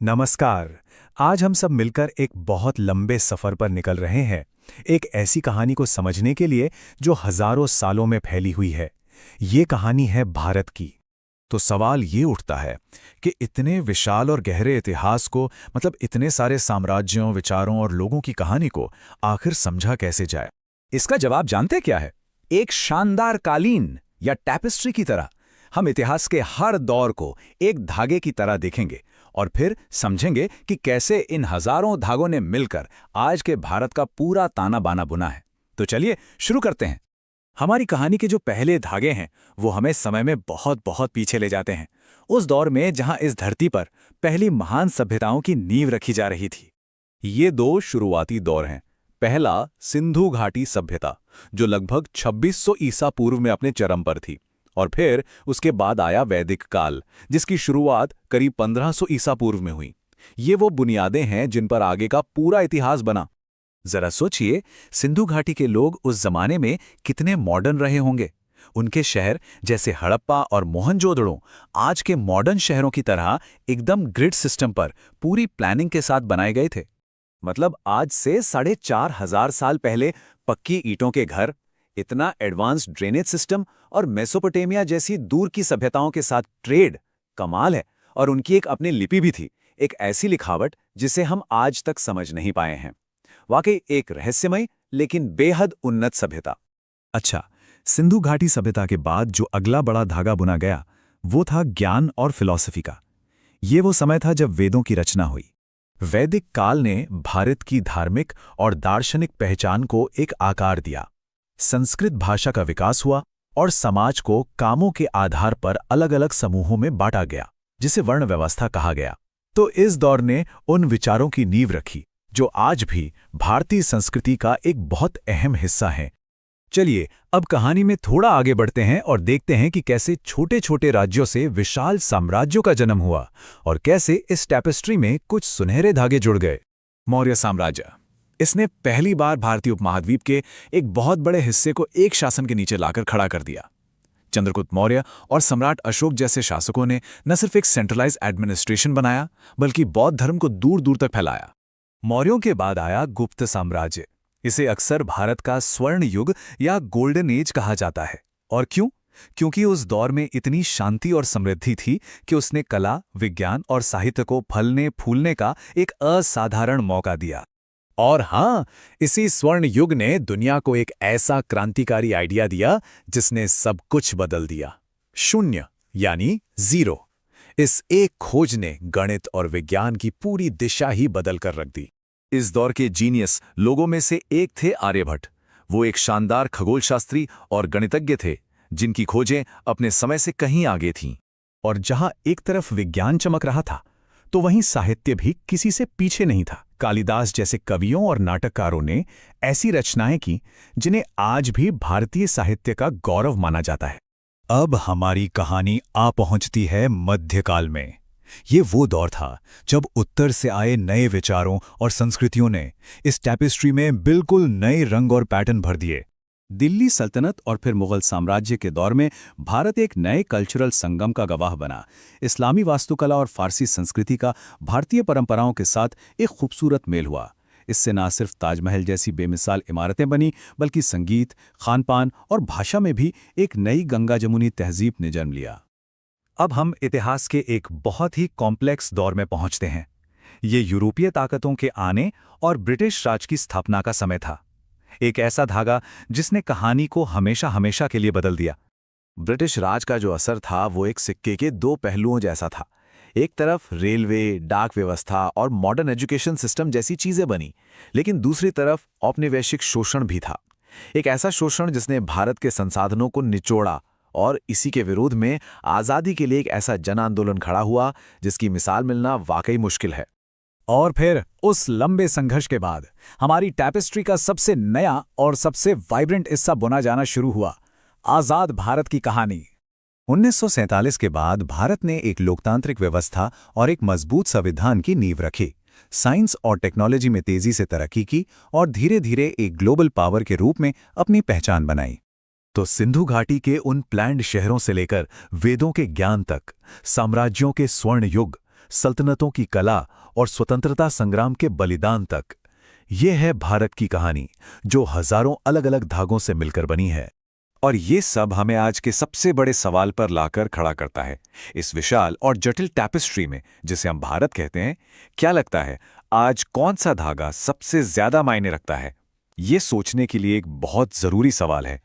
नमस्कार। आज हम सब मिलकर एक बहुत लंबे सफर पर निकल रहे हैं, एक ऐसी कहानी को समझने के लिए जो हजारों सालों में फैली हुई है। ये कहानी है भारत की। तो सवाल ये उठता है कि इतने विशाल और गहरे इतिहास को, मतलब इतने सारे साम्राज्यों, विचारों और लोगों की कहानी को आखिर समझा कैसे जाए। इसका जवाब जानते क्या है? एक शानदार कालीन या टैपेस्ट्री की तरह हम इतिहास के हर दौर को एक धागे की तरह देखेंगे और फिर समझेंगे कि कैसे इन हजारों धागों ने मिलकर आज के भारत का पूरा ताना बाना बुना है। तो चलिए शुरू करते हैं। हमारी कहानी के जो पहले धागे हैं वो हमें समय में बहुत बहुत पीछे ले जाते हैं, उस दौर में जहां इस धरती पर पहली महान सभ्यताओं की नींव रखी जा रही थी। ये दो शुरुआती दौर हैं। पहला सिंधु घाटी सभ्यता, जो लगभग 2600 ईसा पूर्व में अपने चरम पर थी, और फिर उसके बाद आया वैदिक काल, जिसकी शुरुआत करीब 1500 ईसा पूर्व में हुई। ये वो बुनियादें हैं जिन पर आगे का पूरा इतिहास बना। जरा सोचिए, सिंधु घाटी के लोग उस जमाने में कितने मॉडर्न रहे होंगे। उनके शहर जैसे हड़प्पा और मोहनजोदड़ो आज के मॉडर्न शहरों की तरह एकदम ग्रिड सिस्टम पर पूरी प्लानिंग के साथ बनाए गए थे। मतलब आज से 4,500 साल पहले पक्की ईंटों के घर, इतना एडवांस्ड ड्रेनेज सिस्टम और मेसोपोटामिया जैसी दूर की सभ्यताओं के साथ ट्रेड, कमाल है। और उनकी एक अपनी लिपि भी थी, एक ऐसी लिखावट जिसे हम आज तक समझ नहीं पाए हैं। वाकई एक रहस्यमय लेकिन बेहद उन्नत सभ्यता। अच्छा, सिंधु घाटी सभ्यता के बाद जो अगला बड़ा धागा बुना गया वो था ज्ञान और फिलॉसफी का। ये वो समय था जब वेदों की रचना हुई। वैदिक काल ने भारत की धार्मिक और दार्शनिक पहचान को एक आकार दिया। संस्कृत भाषा का विकास हुआ और समाज को कामों के आधार पर अलग अलग समूहों में बांटा गया, जिसे वर्ण व्यवस्था कहा गया। तो इस दौर ने उन विचारों की नींव रखी जो आज भी भारतीय संस्कृति का एक बहुत अहम हिस्सा है। चलिए अब कहानी में थोड़ा आगे बढ़ते हैं और देखते हैं कि कैसे छोटे छोटे राज्यों से विशाल साम्राज्यों का जन्म हुआ और कैसे इस टैपेस्ट्री में कुछ सुनहरे धागे जुड़ गए। मौर्य साम्राज्य, इसने पहली बार भारतीय उपमहाद्वीप के एक बहुत बड़े हिस्से को एक शासन के नीचे लाकर खड़ा कर दिया। चंद्रगुप्त मौर्य और सम्राट अशोक जैसे शासकों ने न सिर्फ एक सेंट्रलाइज एडमिनिस्ट्रेशन बनाया, बल्कि बौद्ध धर्म को दूर दूर तक फैलाया। मौर्यों के बाद आया गुप्त साम्राज्य। इसे अक्सर भारत का स्वर्ण युग या गोल्डन एज कहा जाता है। और क्यों? क्योंकि उस दौर में इतनी शांति और समृद्धि थी कि उसने कला, विज्ञान और साहित्य को फलने फूलने का एक असाधारण मौका दिया। और हाँ, इसी स्वर्ण युग ने दुनिया को एक ऐसा क्रांतिकारी आइडिया दिया जिसने सब कुछ बदल दिया। शून्य यानी जीरो। इस एक खोज ने गणित और विज्ञान की पूरी दिशा ही बदल कर रख दी। इस दौर के जीनियस लोगों में से एक थे आर्यभट्ट। वो एक शानदार खगोलशास्त्री और गणितज्ञ थे जिनकी खोजें अपने समय से कहीं आगे थीं। और जहां एक तरफ विज्ञान चमक रहा था, तो वहीं साहित्य भी किसी से पीछे नहीं था। कालिदास जैसे कवियों और नाटककारों ने ऐसी रचनाएं की जिन्हें आज भी भारतीय साहित्य का गौरव माना जाता है। अब हमारी कहानी आ पहुंचती है मध्यकाल में। ये वो दौर था जब उत्तर से आए नए विचारों और संस्कृतियों ने इस टैपेस्ट्री में बिल्कुल नए रंग और पैटर्न भर दिए। दिल्ली सल्तनत और फिर मुगल साम्राज्य के दौर में भारत एक नए कल्चरल संगम का गवाह बना। इस्लामी वास्तुकला और फारसी संस्कृति का भारतीय परंपराओं के साथ एक खूबसूरत मेल हुआ। इससे न सिर्फ ताजमहल जैसी बेमिसाल इमारतें बनी, बल्कि संगीत, खानपान और भाषा में भी एक नई गंगा जमुनी तहजीब ने जन्म लिया। अब हम इतिहास के एक बहुत ही कॉम्प्लेक्स दौर में पहुंचते हैं। ये यूरोपीय ताकतों के आने और ब्रिटिश राज की स्थापना का समय था। एक ऐसा धागा जिसने कहानी को हमेशा हमेशा के लिए बदल दिया। ब्रिटिश राज का जो असर था वो एक सिक्के के दो पहलुओं जैसा था। एक तरफ रेलवे, डाक व्यवस्था और मॉडर्न एजुकेशन सिस्टम जैसी चीजें बनी, लेकिन दूसरी तरफ औपनिवेशिक शोषण भी था। एक ऐसा शोषण जिसने भारत के संसाधनों को निचोड़ा, और इसी के विरोध में आज़ादी के लिए एक ऐसा जन आंदोलन खड़ा हुआ जिसकी मिसाल मिलना वाकई मुश्किल है। और फिर उस लंबे संघर्ष के बाद हमारी टैपेस्ट्री का सबसे नया और सबसे वाइब्रेंट हिस्सा बुना जाना शुरू हुआ, आज़ाद भारत की कहानी। 1947 के बाद भारत ने एक लोकतांत्रिक व्यवस्था और एक मजबूत संविधान की नींव रखी। साइंस और टेक्नोलॉजी में तेजी से तरक्की की और धीरे धीरे एक ग्लोबल पावर के रूप में अपनी पहचान बनाई। तो सिंधु घाटी के उन प्लैंड शहरों से लेकर वेदों के ज्ञान तक, साम्राज्यों के स्वर्ण युग, सल्तनतों की कला और स्वतंत्रता संग्राम के बलिदान तक। ये है भारत की कहानी, जो हजारों अलग-अलग धागों से मिलकर बनी है। और ये सब हमें आज के सबसे बड़े सवाल पर लाकर खड़ा करता है। इस विशाल और जटिल टैपेस्ट्री में, जिसे हम भारत कहते हैं, क्या लगता है आज कौन सा धागा सबसे ज्यादा मायने रखता है? ये सोचने के लिए एक बहुत जरूरी सवाल है